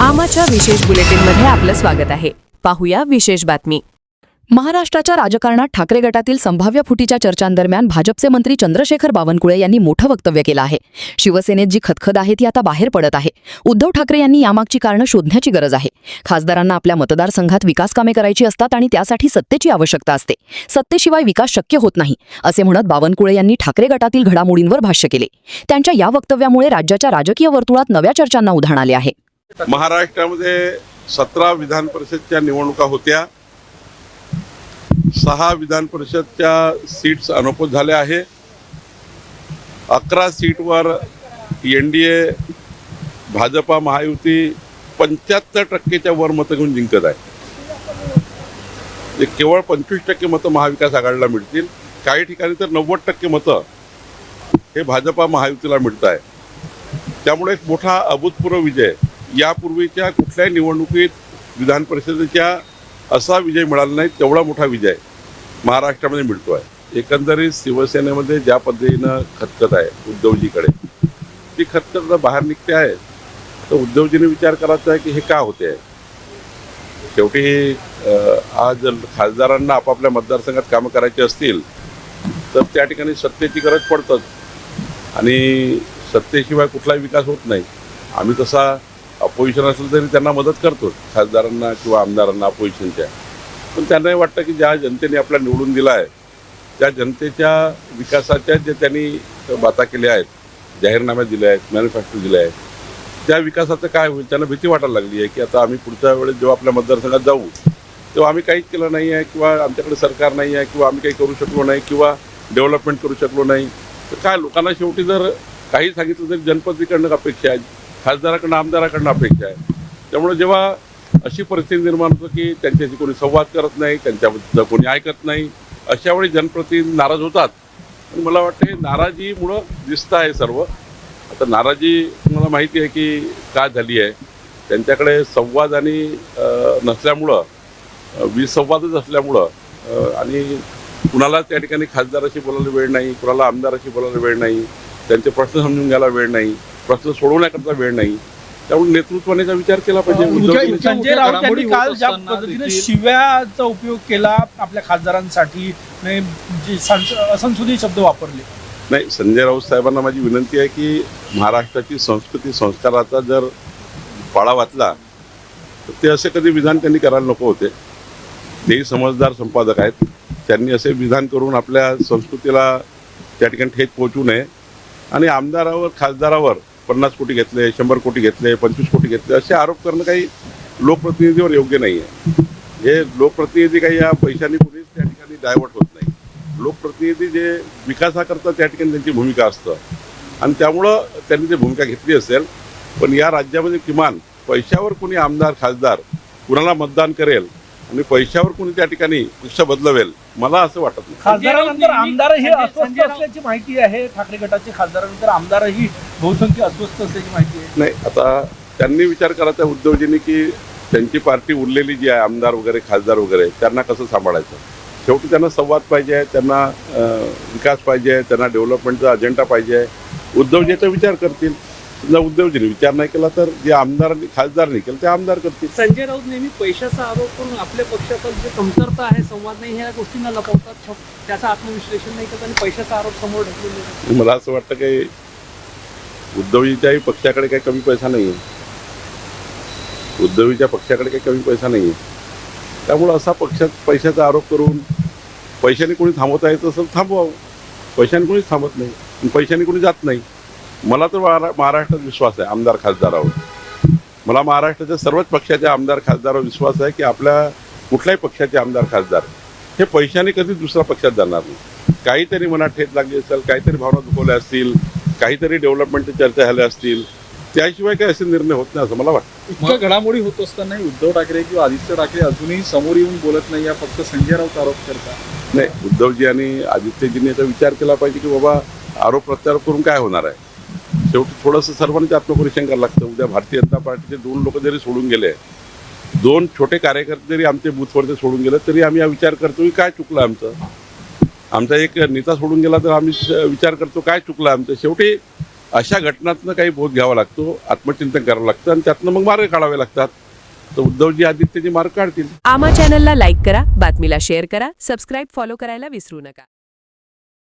आमाच्या विशेष बुलेटिनमध्ये आपलं स्वागत आहे. पाहूया विशेष बातमी. महाराष्ट्राच्या राजकारणात ठाकरे गटातील संभाव्य फुटीच्या चर्चांदरम्यान भाजपचे मंत्री चंद्रशेखर बावनकुळे यांनी मोठं वक्तव्य केलं आहे. शिवसेनेत जी खदखद आहे ती आता बाहेर पडत आहे. उद्धव ठाकरे यांनी यामागची कारणं शोधण्याची गरज आहे. खासदारांना आपल्या मतदारसंघात विकास कामे करायची असतात आणि त्यासाठी सत्तेची आवश्यकता असते. सत्तेशिवाय विकास शक्य होत नाही असे म्हणत बावनकुळे यांनी ठाकरे गटातील घडामोडींवर भाष्य केले. त्यांच्या या वक्तव्यामुळे राज्याच्या राजकीय वर्तुळात नव्या चर्चांना उधाण आले आहे. महाराष्ट्रामध्ये 17 विधान परिषदच्या निवडणुका होत्या. 6 विधान परिषदच्या सीट्स अनाऊन्स झाल्या आहे. 11 सीटवर NDA भाजपा महायुती 75% वर मतं घेऊन जिंकत आहे. केवळ 25% मतं महाविकास आघाडीला मिळतील. काही ठिकाणी तर 90% मतं हे भाजपा महायुतीला मिळत आहे. त्यामुळे एक मोठा अभूतपूर्व विजय, यापूर्वीच्या कुठल्याही निवडणुकीत विधान परिषदेच्या असा विजय मिळाला नाही तेवढा मोठा विजय महाराष्ट्रामध्ये मिळतो आहे. एकंदरीत शिवसेनेमध्ये ज्या पद्धतीनं खतखत आहे उद्धवजीकडे, ती खतखत बाहेर निघते आहे. तर उद्धवजीने विचार करायचा आहे की हे का होते आहे. शेवटी आज खासदारांना आपापल्या मतदारसंघात कामं करायची असतील तर त्या ठिकाणी सत्तेची गरज पडतंच आणि सत्तेशिवाय कुठलाही विकास होत नाही. आम्ही तसा अपोजिशन असलं तरी त्यांना मदत करतो, खासदारांना किंवा आमदारांना अपोजिशनच्या. पण त्यांनाही वाटतं की ज्या जनतेने आपल्याला निवडून दिला आहे त्या जनतेच्या विकासाच्या जे त्यांनी बाता केल्या आहेत, जाहीरनाम्यात दिले आहेत, मॅनिफेस्टो दिले आहेत, त्या विकासाचं काय होईल त्यांना भीती वाटायला लागली आहे की आता आम्ही पुढच्या वेळेस जेव्हा आपल्या मतदारसंघात जाऊ तेव्हा आम्ही काहीच केलं नाही आहे किंवा आमच्याकडे सरकार नाही आहे किंवा आम्ही काही करू शकलो नाही किंवा डेव्हलपमेंट करू शकलो नाही. तर काय लोकांना शेवटी जर काही सांगितलं तरी जनप्रतिनिधीकडनं अपेक्षा आहे, खासदाराकडनं आमदाराकडनं अपेक्षा आहे. त्यामुळे जेव्हा अशी परिस्थिती निर्माण होतं की त्यांच्याशी कोणी संवाद करत नाही, त्यांच्याबद्दल कोणी ऐकत नाही, अशा वेळी जनप्रतिनिधी नाराज होतात. आणि मला वाटतं हे नाराजीमुळं दिसतं आहे सर्व. आता नाराजी मला माहिती आहे की का झाली आहे. त्यांच्याकडे संवाद आणि नसल्यामुळं, विसंवादच असल्यामुळं आणि कुणाला त्या ठिकाणी खासदाराशी बोलायला वेळ नाही, कुणाला आमदाराशी बोलायला वेळ नाही, त्यांचे प्रश्न समजून घ्यायला वेळ नाही, प्रश्न सोडवण्याकरता वेळ नाही. त्यामुळे नेतृत्वाचा विचार केला पाहिजे. संजय राऊत यांनी काल ज्या पद्धतीने शिव्याचा उपयोग केला आपल्या खासदारांसाठी, असंसुदी शब्द वापरले. नाही, संजय राऊत साहेबांना माझी विनंती आहे की महाराष्ट्राची संस्कृती संस्काराचा जर पाळा वाचला तर ते असे कधी विधान त्यांनी करायला नको होते. तेही समजदार संपादक आहेत. त्यांनी असे विधान करून आपल्या संस्कृतीला त्या ठिकाणी ठेच पोहोचू नये. आणि आमदारावर, खासदारावर 50 कोटी घेतले, 100 कोटी घेतले, 25 कोटी घेतले असे आरोप करणं काही लोकप्रतिनिधीवर योग्य नाही आहे. हे लोकप्रतिनिधी काही या पैशाने कुणीच त्या ठिकाणी डायव्हर्ट होत नाही. लोकप्रतिनिधी जे विकासाकरता त्या ठिकाणी त्यांची भूमिका असतं आणि त्यामुळं त्यांनी ती भूमिका घेतली असेल. पण या राज्यामध्ये किमान पैशावर कोणी आमदार, खासदार कुणाला मतदान करेल आणि पैशावर कोणी त्या ठिकाणी पक्ष बदलवेल, मला असं वाटत नाही. खासदारानंतर आमदारही अस्वस्थ असल्याची माहिती आहे. ठाकरे गटाचे खासदारानंतर आमदारही बहुसंख्य अस्वस्थ असल्याची माहिती आहे. नाही, आता त्यांनी विचार करायचा उद्धवजींनी की त्यांची पार्टी उरलेली जी आहे, आमदार वगैरे, खासदार वगैरे, त्यांना कसं सांभाळायचं. शेवटी त्यांना संवाद पाहिजे आहे, त्यांना विकास पाहिजे आहे, त्यांना डेव्हलपमेंटचा अजेंडा पाहिजे आहे. उद्धवजीचा विचार करतील. समजा उद्धवजीने विचार नाही केला तर जे आमदारांनी, खासदारांनी केलं ते आमदार करतील. संजय राऊत नेहमी पैशाचा आरोप करून आपल्या पक्षाचा जे कमतरता आहे, संवाद नाही, ह्या गोष्टींना लपवतात. त्याचं आत्मविश्लेषण नाही करत आणि पैशाचा आरोप समोर ढकलून. मला असं वाटतं की उद्धवजीच्याही पक्षाकडे काही कमी पैसा नाही आहे. उद्धवजीच्या पक्षाकडे काही कमी पैसा नाही आहे. त्यामुळं असा पैशाचा आरोप करून पैशाने कोणी थांबवता येत असेल थांबवावं. पैशाने कोणीच थांबत नाही, पैशाने कोणी जात नाही. मला तर महाराष्ट्रात विश्वास आहे आमदार, खासदारावर. मला महाराष्ट्राच्या सर्वच पक्षाच्या आमदार, खासदारावर विश्वास आहे की आपल्या कुठल्याही पक्षाचे आमदार, खासदार हे पैशाने कधीच दुसऱ्या पक्षात जाणार नाही. काहीतरी मनात ठेच लागली असेल, काहीतरी भावना दुखवल्या असतील, काहीतरी डेव्हलपमेंटच्या चर्चा झाल्या असतील, त्याशिवाय काही असे निर्णय होत नाही असं मला वाटतं. इतक्या घडामोडी होत असताना उद्धव ठाकरे किंवा आदित्य ठाकरे अजूनही समोर येऊन बोलत नाही, या फक्त संजय राऊत आरोप करतात. नाही, उद्धवजी आणि आदित्यजींनी याचा विचार केला पाहिजे की बाबा आरोप प्रत्यारोप करून काय होणार आहे. शेवटी थोडंसं सर्वांचे आत्मपरीक्षण करायला लागतं. उद्या भारतीय जनता पार्टीचे 2 लोक जरी सोडून गेले, 2 छोटे कार्यकर्ते जरी आमचे बूथवरचे सोडून गेले, तरी आम्ही हा विचार करतो की काय चुकलं आमचं. आमचा एक नेता सोडून गेला तर आम्ही विचार करतो काय चुकलं आमचं. शेवटी अशा घटनांतनं काही बोध घ्यावा लागतो, आत्मचिंतन करावं लागतं आणि त्यातनं मग मार्ग काढावे लागतात. तर उद्धवजी आदित्यजी मार्ग काढतील. आमा चॅनलला लाईक करा, बातमीला शेअर करा, सबस्क्राईब फॉलो करायला विसरू नका.